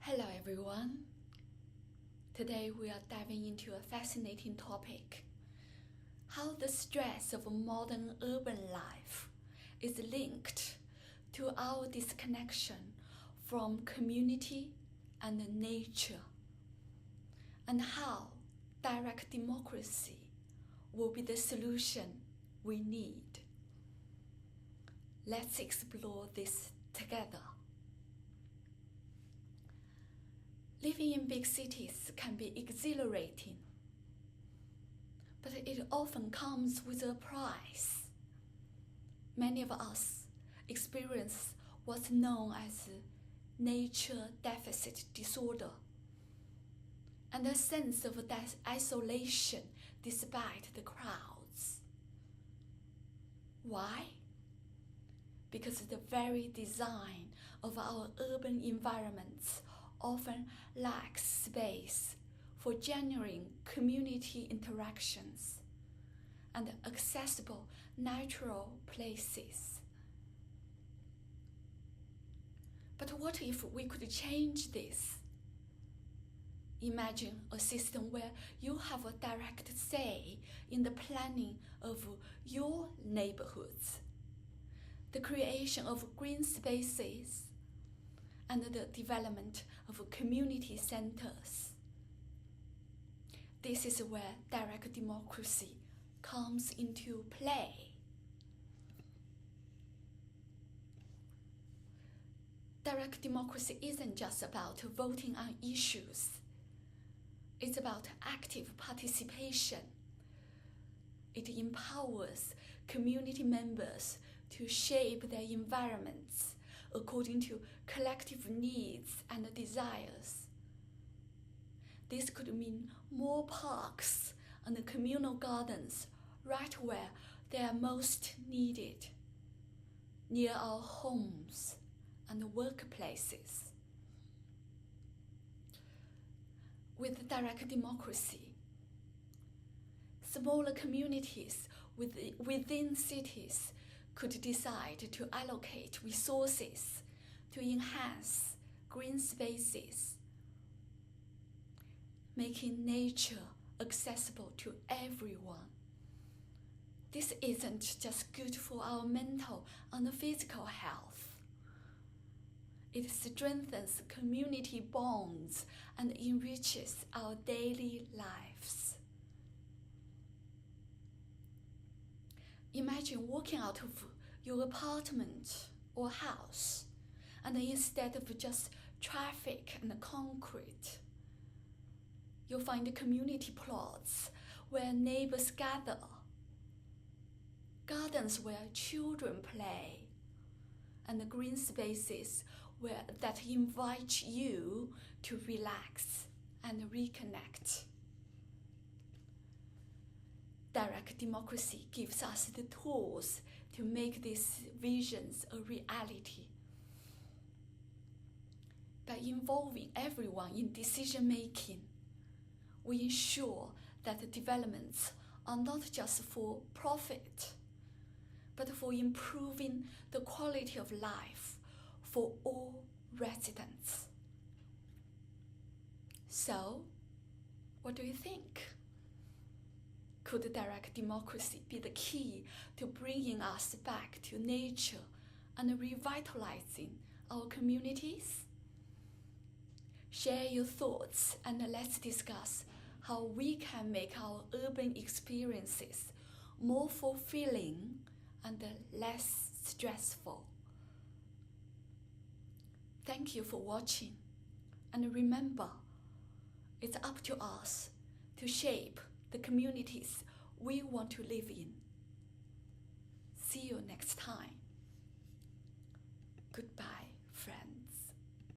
Hello everyone. Today we are diving into a fascinating topic: how the stress of modern urban life is linked to our disconnection from community and nature, and how direct democracy will be the solution we need. Let's explore this together. Living in big cities can be exhilarating, but it often comes with a price. Many of us experience what's known as nature deficit disorder and a sense of isolation despite the crowds. Why? Because the very design of our urban environments often lacks space for genuine community interactions and accessible natural places. But what if we could change this? Imagine a system where you have a direct say in the planning of your neighborhoods, the creation of green spaces, and the development of community centers. This is where direct democracy comes into play. Direct democracy isn't just about voting on issues. It's about active participation. It empowers community members to shape their environments according to collective needs and desires. This could mean more parks and communal gardens right where they are most needed, near our homes and workplaces. With direct democracy, smaller communities within cities could decide to allocate resources to enhance green spaces, making nature accessible to everyone. This isn't just good for our mental and physical health. It strengthens community bonds and enriches our daily lives. Imagine walking out of your apartment or house, and instead of just traffic and concrete, you'll find community plots where neighbors gather, gardens where children play, and green spaces that invite you to relax and reconnect. Direct democracy gives us the tools to make these visions a reality. By involving everyone in decision-making, we ensure that the developments are not just for profit, but for improving the quality of life for all residents. So, what do you think? Could direct democracy be the key to bringing us back to nature and revitalizing our communities? Share your thoughts and let's discuss how we can make our urban experiences more fulfilling and less stressful. Thank you for watching, and remember, it's up to us to shape the communities we want to live in. See you next time. Goodbye.